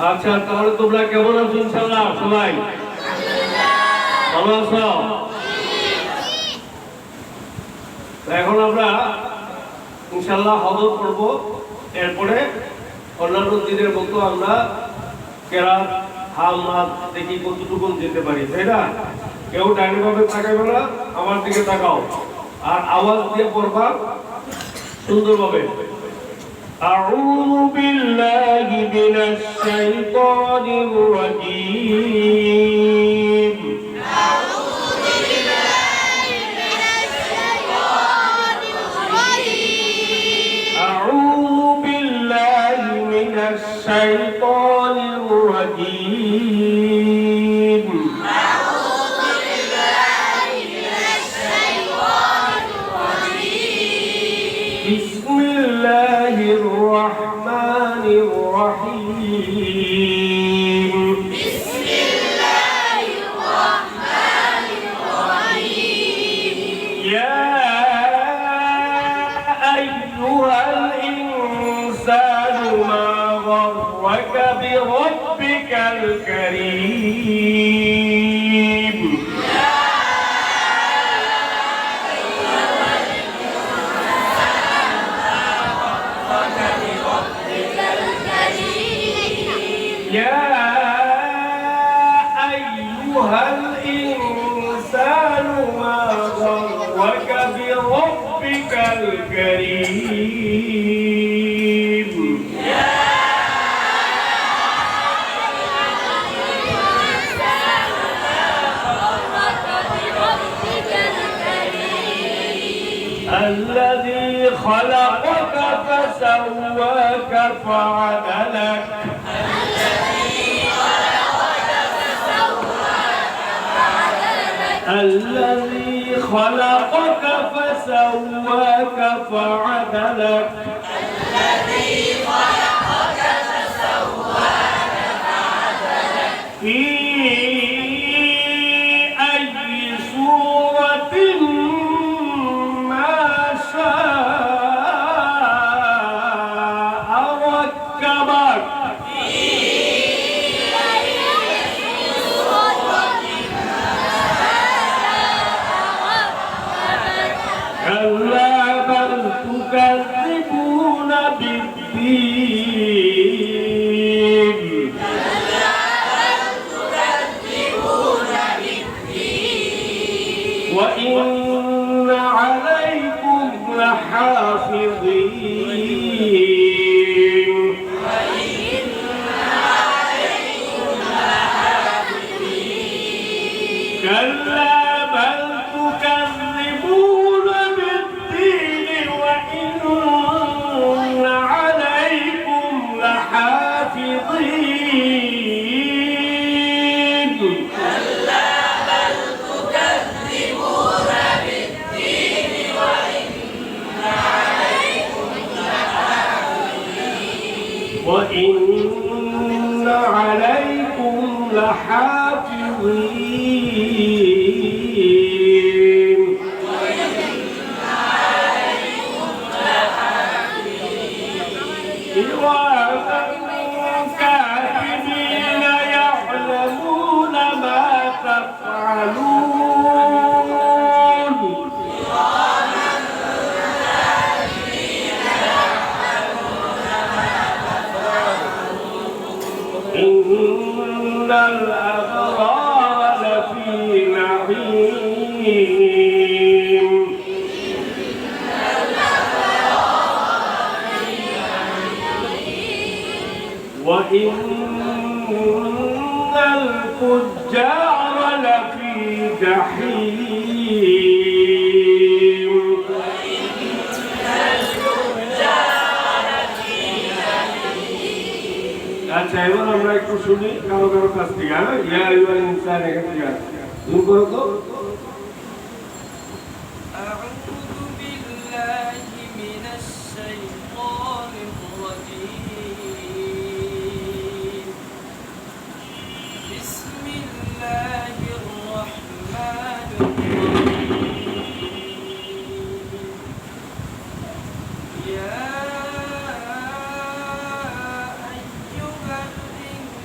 আচ্ছা, তাহলে তোমরা কেমন আছো ইনশাআল্লাহ? সবাই ভালো আছো? এখন আমরা ইনশাআল্লাহ হযরত পড়ব, এরপরে অন্যান্য দিনের মতো আমরা কেরাত হামদ দেখি কতটুকু যেতে পারি, তাই না? কেউ ডাইনে ভাবে তাকাইবে না, আমার দিকে তাকাও আর আওয়াজ দিয়ে পড়বা সুন্দরভাবে। أعوذ بالله من الشيطان الرجيم. أعوذ بالله من الشيطان الرجيم. أعوذ بالله من الشيطان الرجيم. أعوذ بالله من الشيطان الرجيم. بسم الله الرحمن الرحيم. بسم الله الرحمن الرحيم. يا أيها الإنسان ما غرك بربك الكريم. يا أيها الإنسان ما غرك بربك الكريم. الذي خلقك فسواك فعدلك. الذي خلقك فسواك فعدلك. في أي صورة ما شاء ركبك. كلا بل تكذبون بالدين. وإن عليكم لحافظين. كلا بل تكذبون بالدين وإن عليكم لحافظين. وإن عليكم لحافظين. كراما كاتبين يعلمون ما تفعلون. إن الأبرار لفي نعيم. وإن الفجار لفي جحيم. আচ্ছা, এবার আমরা একটু শুনি কারো কারো কাছ থেকে। ইয়া আইয়ুহাল ইনসান, এখান থেকে তুমি করো তো। أعوذ بالله من الشيطان الرجيم. بسم الله الرحمن الرحيم. يا أيها الإنسان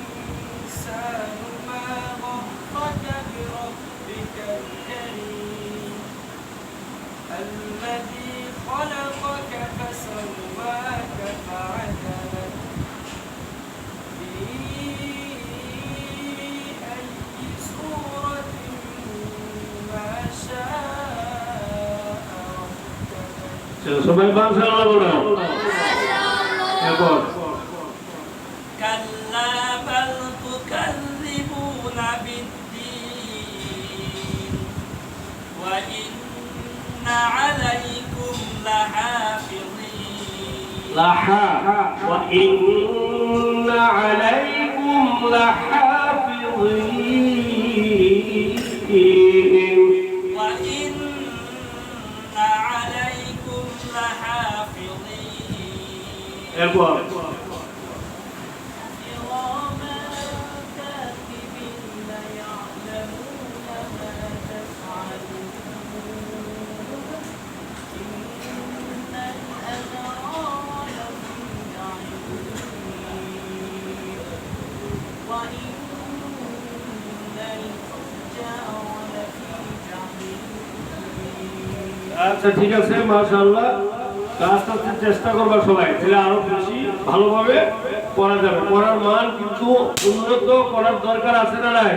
সবাই মাশাআল্লাহ বলো। এরপর كلا بل تكذبون بالدين وإن عليكم لحافظين وإن عليكم لحافظين وإن عليكم لحافظين এরপর كراما كاتبين يعلمون ما تفعلون إن الأبرار لفي نعيم وإن الفجار لفي جحيم আচ্ছা ঠিক আছে মাশাআল্লাহ আস্তে আস্তে চেষ্টা করবা সবাই তাহলে আরো বেশি ভালোভাবে পড়া যাবে পড়ার মান কিন্তু উন্নত করার দরকার আছে না নাই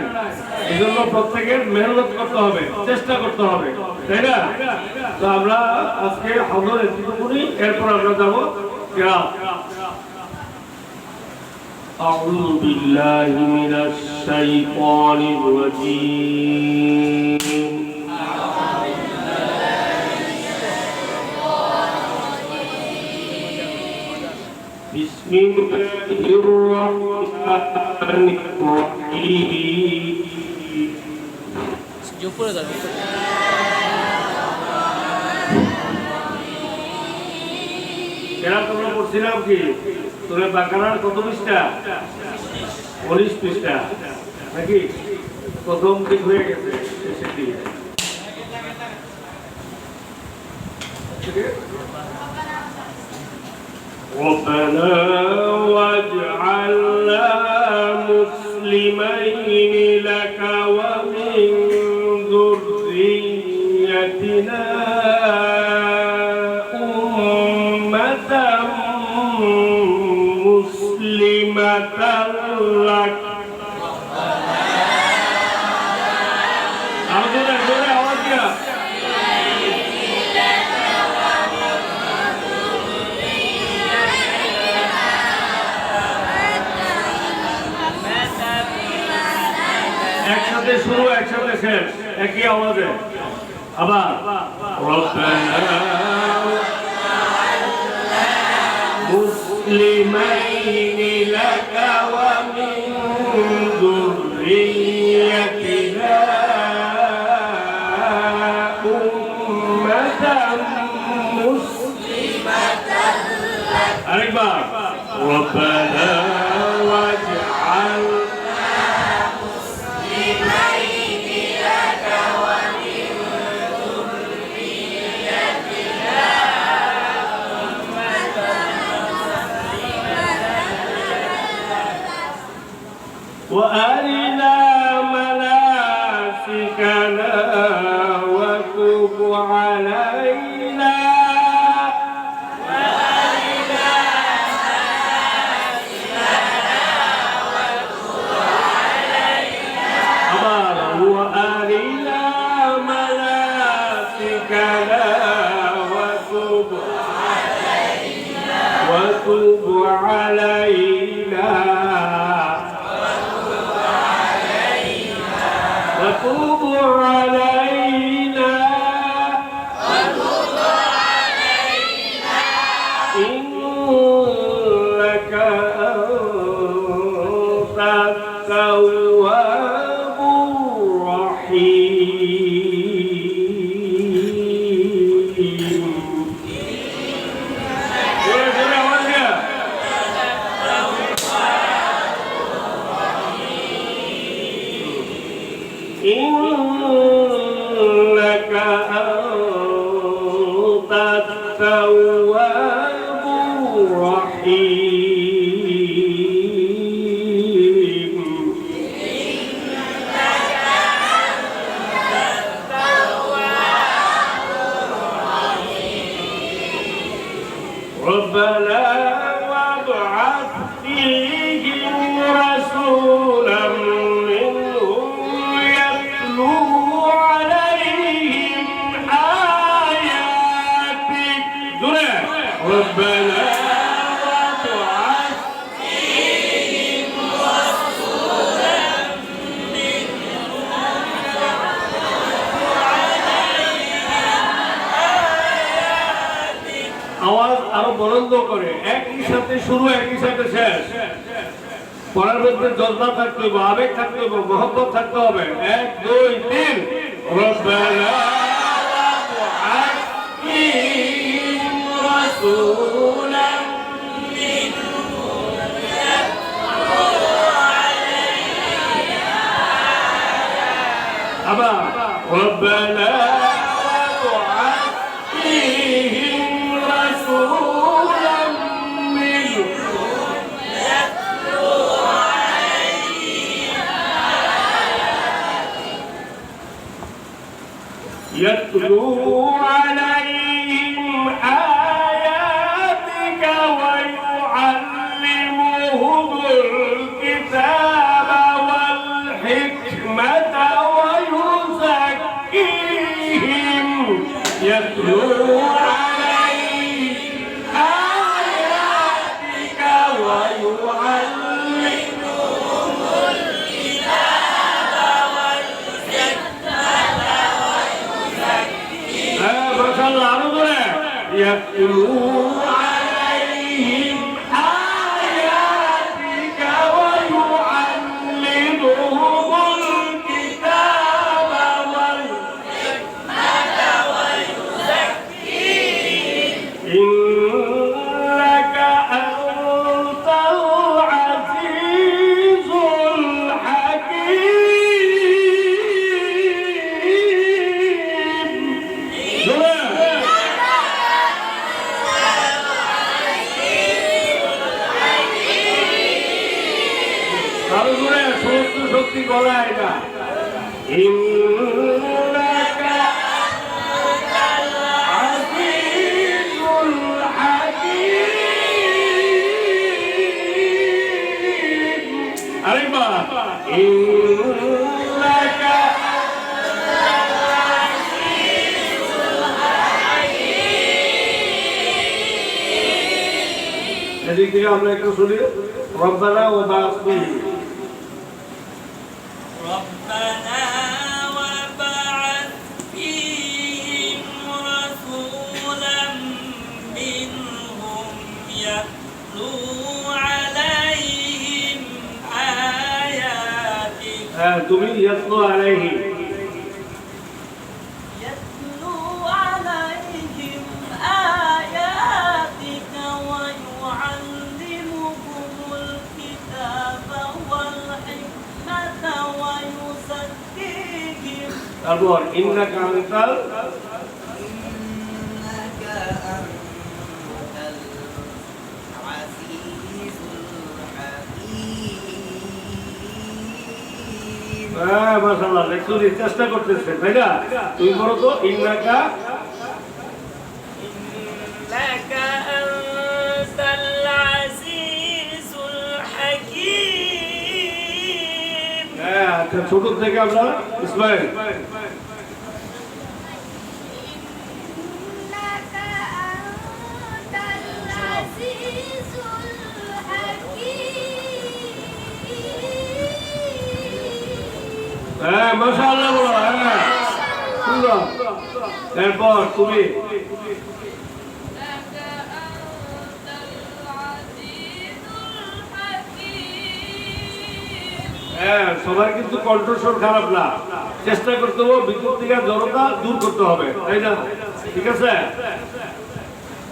এজন্য প্রত্যেকের মেহনত করতে হবে চেষ্টা করতে হবে তাই না তো আমরা আজকে হযর এতটুকুনি এরপর আমরা যাব কিরাত আউযু বিল্লাহি মিনাশ শাইতানির রাজীম بسم الله الرحمن الرحيم এরা তোমরা পড়ছিলাম কি তোমরা বাকারার কত পৃষ্ঠা 19 পৃষ্ঠা নাকি প্রথম দিক হয়ে গেছে শেষের দিকে ربنا واجعلنا مسلمين لك ومن ذريتنا أمة مسلمة لك একসাথে শুরু একসাথে শেষ একই আওয়াজে আবার রব্বানা মুসলিমাইনি লাকা ওয়া মিন যুররিয়্যাতিনা উম্মাতান মুসলিমাতান লাক আরেকবার রব্বানা ওয়াজআল وأرنا مناسكنا وتب علينا وأرنا مناسكنا وتب علينا وتب علينا إنك أنت التواب الرحيم إنك أنت التواب الرحيم ربنا وابعث فيهم رسولا منهم يتلو শুরু একই সাথে শেষ। পড়ার মধ্যে জজবা থাকতে হবে, আবেগ থাকতে হবে, মহব্বত থাকতে হবে। 1 2 3 রব্বানা ওয়াবআথ ফীহিম রাসূলান আবার রব্বানা ওয়াবআথ ফীহিম রাসূলান মিনহুম يتلو عليهم آياتك ويعلمهم الكتاب والحكمة ويزكيهم يتلو عليهم آياتك ويعلمهم يتلو عليهم آياتك ويعلمهم الكتاب والحكمة ويزكيهم إنك أنت العزيز الحكيم সমস্ত শক্তি বলা এটা ইন্নাকা আজিজুল হাকীম। আরেকবার ইন্নাকা এদিক থেকে আমরা একটু শুনি রব্বানা ওয়াবআথ ফীহিম ربنا وابعث فيهم رسولا منهم يتلو عليهم آياتك তুমি ইয়াতলু আলাইহি يتلو عليهم آياتك ويعلمهم الكتاب والحكمة ويزكيهم তারপর ইন্নাকা আনতাল إنك أنت العزيز الحكيم হ্যাঁ মাশাআল্লাহ লেখুন চেষ্টা করতেছেন তাই না তুমি বলো তো ইন্নাকা إنك أنت العزيز الحكيم হ্যাঁ আচ্ছা ছোট থেকে আমরা ইসমাইল إنك أنت العزيز الحكيم হ্যাঁ মাশাআল্লাহ বলো হ্যাঁ সুন্দর এরপর তুমি إنك أنت العزيز الحكيم হ্যাঁ সবার কিন্তু কন্ট্রোল খারাপ না চেষ্টা করতে হবে ভিতর থেকে জড়তা দূর করতে হবে তাই না ঠিক আছে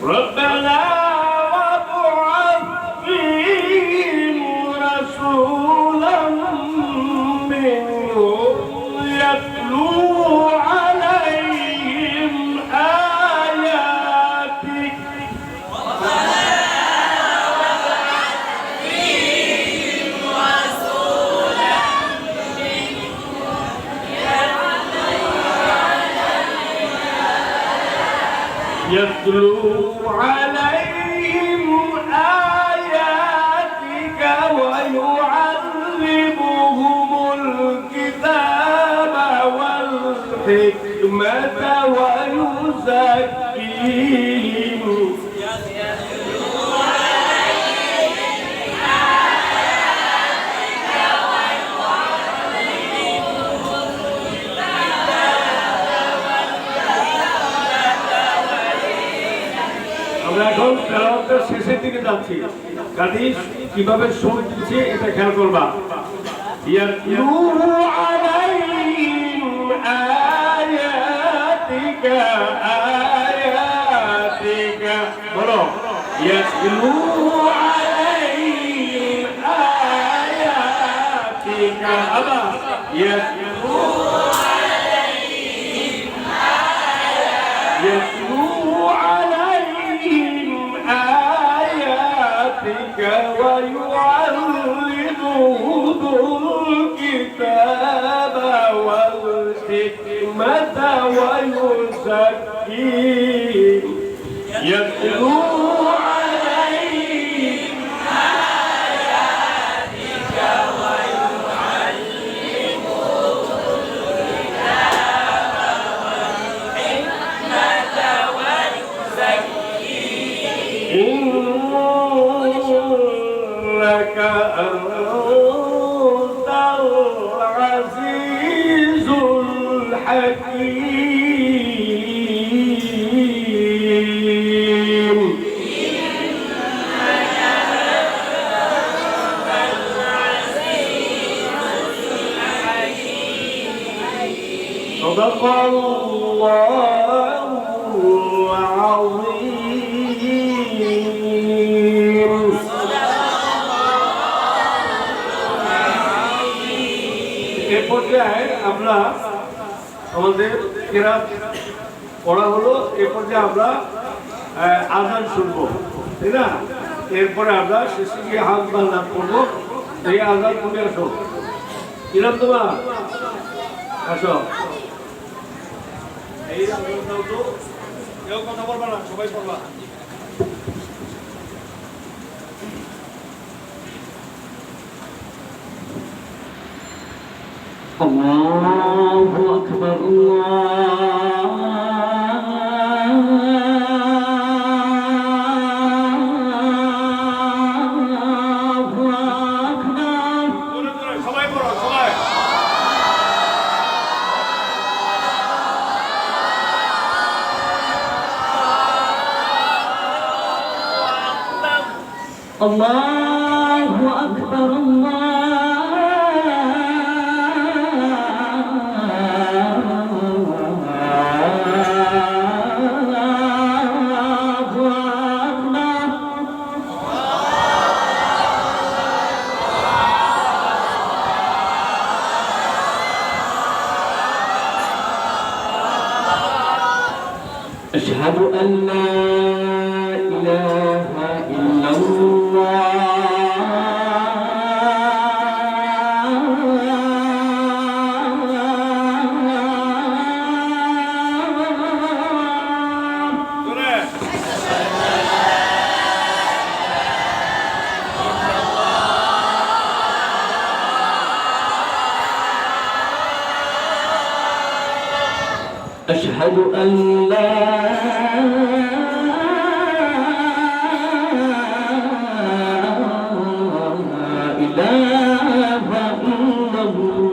রব্বানা ওয়াবআথ ফীহিম রাসূলান মিনহুম ইয়াতলু আলাইহিম আয়াতিক يتلو عليهم آياتك ويعلمهم الكتاب والحكمة ويزكيهم আমরা এখন তেলাওয়াতের শেষের দিকে যাচ্ছি কাজে কিভাবে সুর দিচ্ছে এটা খেয়াল করবা। ইয়াতলু আলাইহিম আয়াতিকা আয়াতিকা, বলো ইয়াতলু আলাইহিম আয়াতিকা, আবার ইয়াতলু يتلو عليهم آياتك ويعلمهم الكتاب والحكمة ويزكيهم يتلو عليهم آياتك إنك أنت العزيز الحكيم. صدق الله العظيم. এ পর্যায়ে আমরা আমাদের কিরাত পড়া হলো, এ পর্যায়ে আমরা আযান শুনবো, তাই না? এরপরে আমরা শেষে গিয়ে হাত বাঁধা করবো। এই আযান তুমি আসো, কিরাম তোমার আসো। এই আযানটাও তো কেউ কথা বলবা না, সবাই পড়বা। الله أكبر الله أكبر. সবাই পড়ো, সবাই। الله أكبر أشهد أن لا إله إلا أشهد أن لا إله إلا الله.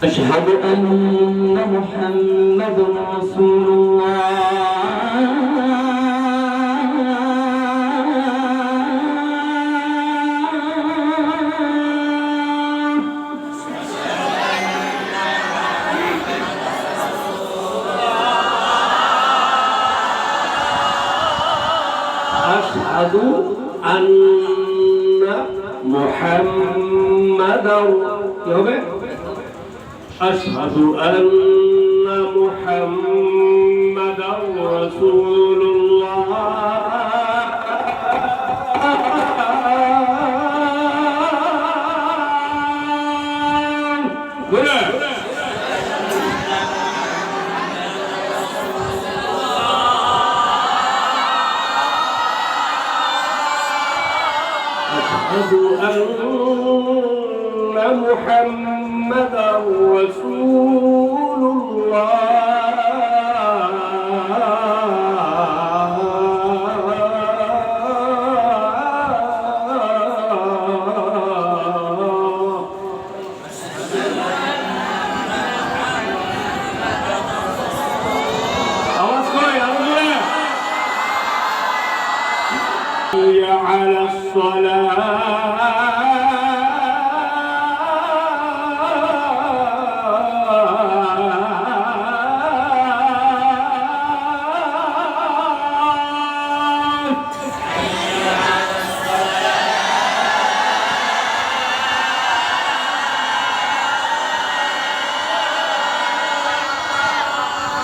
أشهد أن محمد رسول الله. أشهد أن محمدا أشهد أن محمدا رسول الله. أشهد أن محمدا رسول الله.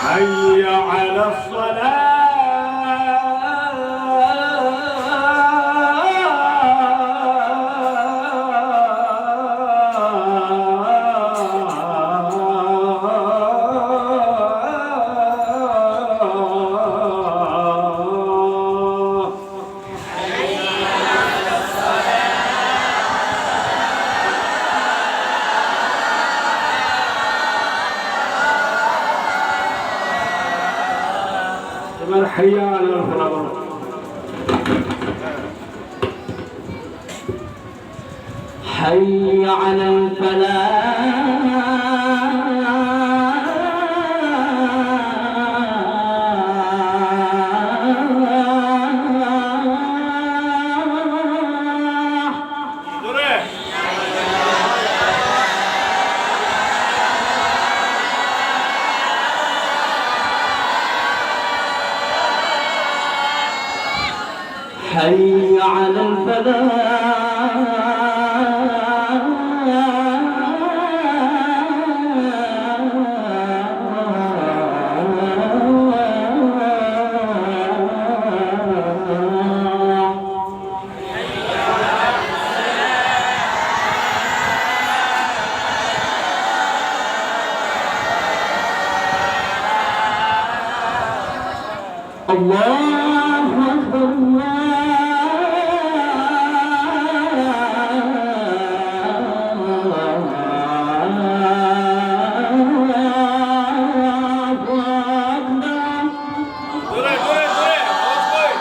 حي على الصلاة এবার হাইয়া আলাল ফালাহ حي على الفلاح জোরে حي على الفلاح الله أكبر الله أكبر জোরে জোরে জোরে আওয়াজ কই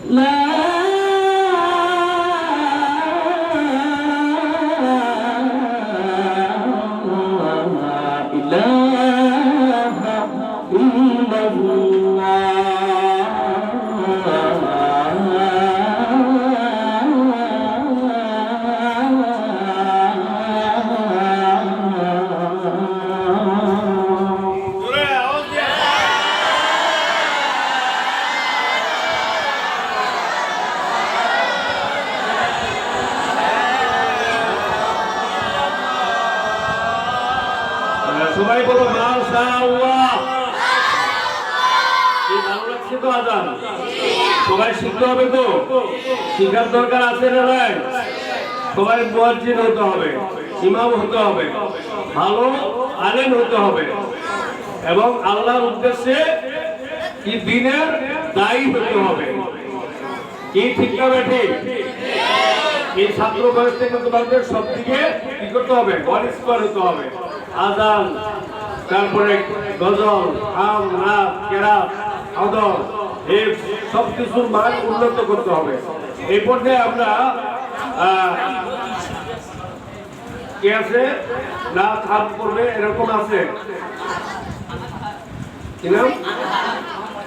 لا إله إلا الله জোরে আওয়াজ দিয়া সবাই বলো মাশাআল্লাহ কি ভালো লাগছে তো আজান সবাই শিখতে হবে তো শিখার দরকার আছে না নাই সবাই মুয়াজ্জিন হতে হবে ইমাম হতে হবে ভালো আলেম হতে হবে এবং আল্লাহর উদ্দেশ্যে কি দ্বীনের দায়ী হতে হবে কি ঠিক না ঠিক এই ছাত্র বয়স থেকে তোমাদের সব দিকে কি করতে হবে পরিষ্কার হতে হবে আজান তারপরে গজল আম নাচ কেরাত আদর এই সব কিছুর মান উন্নত করতে হবে এই পর্যায়ে আমরা কে আছে নাচ হাত করবে এরকম আছে কি নাম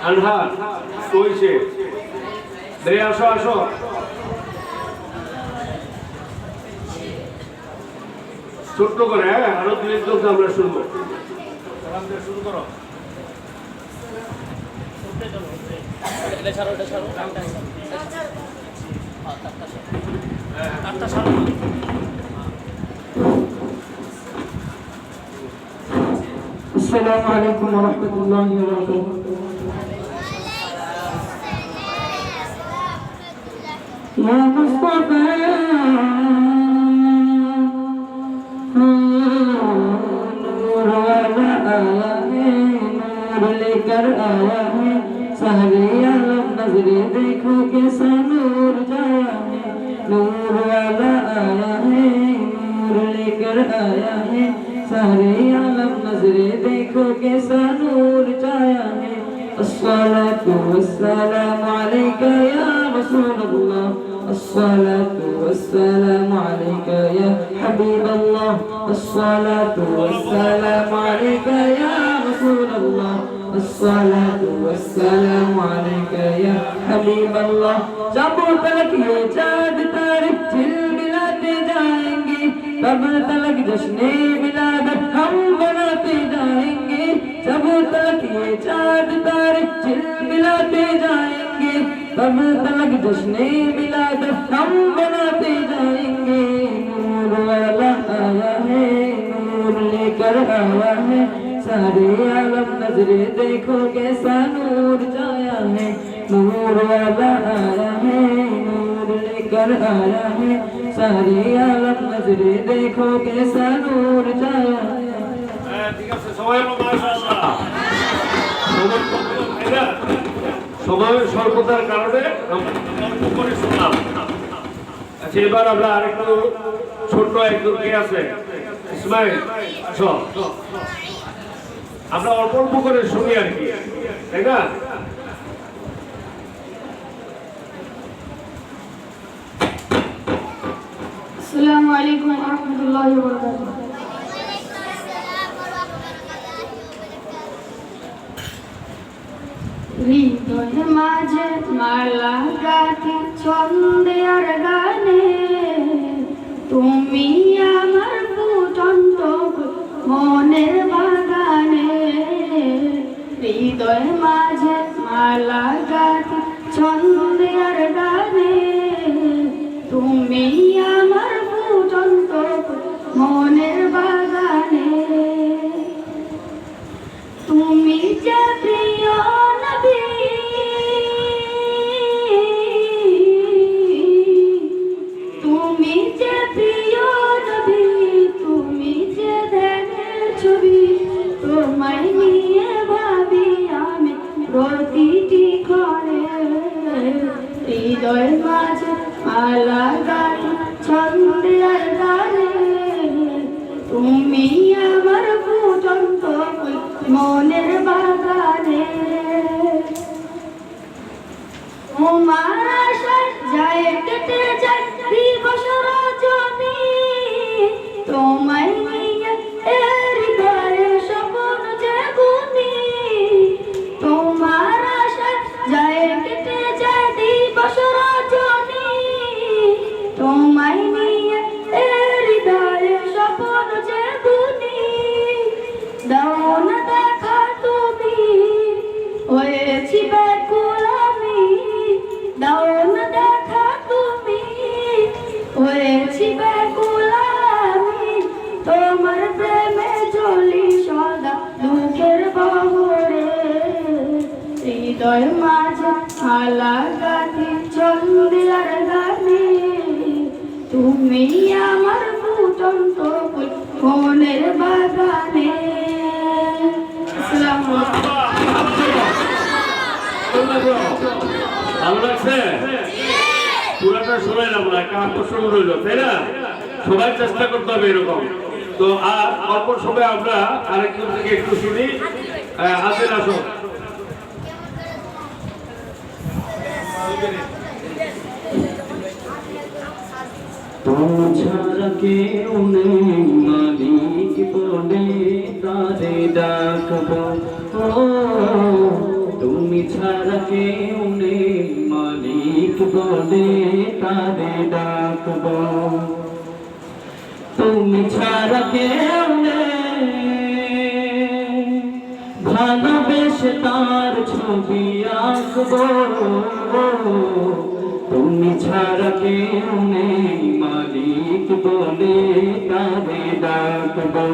আনহার কইছে দেয় আসো আসো ছোট্ট করে হ্যাঁ আরো দুই একজন আমরা শুনবো শুরু করো السلام عليكم ورحمة الله وبركاته يا مصطفى نور वाला आया है नूर लेकर आया है सारे आलम नजरे देखो कैसा नूर जाया है नूर वाला आया है नूर लेकर आया है सारे आलम नजरे देखो कैसा नूर जाया है अस्सलातु वस्सलामु अलैका या रसूल अल्लाह अस्सलातु वस्सलामु अलैका या حبيب الله الصلاة والسلام عليك يا رسول الله الصلاة والسلام عليك يا حبيب الله जब तलक ये चाँद तारे झिलमिलाते जाएंगे तब तलक जश्ने मिलादत हम मनाते जाएंगे जब तलक ये चाँद तारे झिलमिलाते जाएंगे तब तलक जश्ने मिलादत हम मनाते जाएंगे नूर वाला आया है नूर लेकर आया है सारे आलम नजरे देखो कैसा नूर छाया है नूर वाला आया है नूर लेकर आया है सारे आलम नजरे देखो कैसा नूर छाया है ঠিক আছে সবাই মাশাআল্লাহ সময়ের স্বল্পতার কারণে অল্প করে শুনলাম আচ্ছা এবার আমরা আরেকটু ছোট্ট একজন কে আছে ইসমাইল আসো আমরা অল্প অল্প করে শুনি আর কি তাই না আসসালামু আলাইকুম ওয়া রাহমাতুল্লাহি ওয়া বারাকাতুহু হৃদয়ের মাঝে মালা গাঁথি ছন্দে আর গানে তুমি আমার ফুটন্ত মনের বাগানে হৃদয়ের মাঝে মালা গাঁথি ছন্দে আর গানে তুমি আমার ফুটন্ত মনের বাগানে তুমি যে প্রিয় নবী তুমি যে প্রিয় নবী তুমি যে ধ্যানের ছবি তোমায় নিয়ে ভাবি আমি প্রতিটি ক্ষণে হৃদয়ের মাঝে মালা গাঁথি ছন্দে আর গানে তুমি আমার ফুটন্ত মনের বাগানে তোমার আশায় যায় কেটে যায় দিবস রজনী তোমায় নিয়ে হৃদয়ে স্বপ্ন যে গুনি তোমার আশায় যায় কেটে যায় দিবস রজনী তোমায় নিয়ে হৃদয়ে স্বপ্ন যে গুনি দাও না দেখা তুমি হয়েছি ব্যাকুল আমি দাও না দেখা তুমি হয়েছি ব্যাকুল আমি তোমার প্রেমে চলি সদা দুঃখের বহরে হৃদয় মাঝে মালা গাঁথি ছন্দে আর গানে তুমি আমার ফুটন্ত মনের বাগানে আসসালামু আলাইকুম ভালো লাগছে পুরাটা শোনাইলাম না একটা আকর্ষণ রইল তাই না সবাই চেষ্টা করতে হবে এরকম তো আর অল্প সময় আমরা আরেকজন থেকে একটু শুনি হাতের আসো तुम छाड़ा के उन्हें मालिक बोले तारे डाकबो ओ तुम छाड़ा के उन्हें मालिक बोले तारे डाकबो तुम छाड़ा के उन्हें भालोबेशे तार छवि आंकबो তুমি ছাড়া কেউ নেই মালিক বলে তারে ডাকবো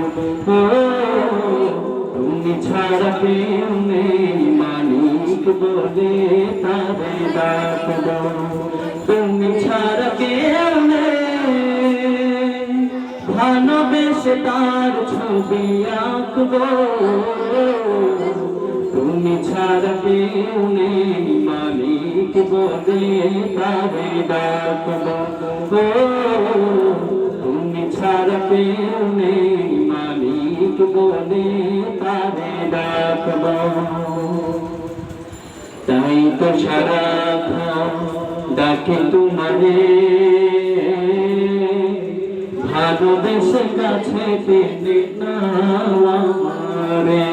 তুমি ছাড়া কেউ নেই মালিক বলে তারে ডাকবো তুমি ছাড়া কেউ নেই ভালোবেসে তার ছবি আঁকবো তুমি ছাড়া কেউ নেই মালিক বলে তারে ডাকবো তুমি ছাড়া কেউ নেই মালিক বলে তারে ডাকবো তাই তো সারাক্ষণ ডাকে তোমারে ভালো ভালোবেসে কাছে টেনে নাও আমারে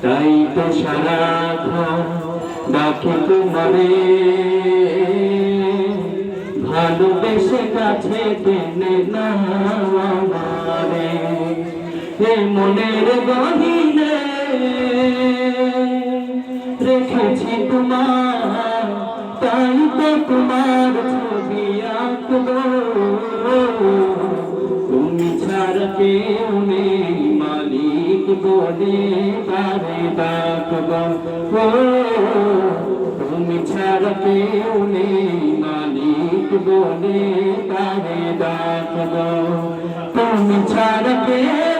তাই তো সারাক্ষণ ডাকি তোমারে ভালোবেসে কাছে টেনে নাও আমারে হে মনের গহীনে রেখেছি তোমার তাই তো তোমার ছবি আঁকবো তুমি ছাড়া কেউ নেই মালিক বলে তারে ডাকবো তুমি ছাড়া কেউ নেই মালিক বলে তারে ডাকবো তুমি ছাড়া কেউ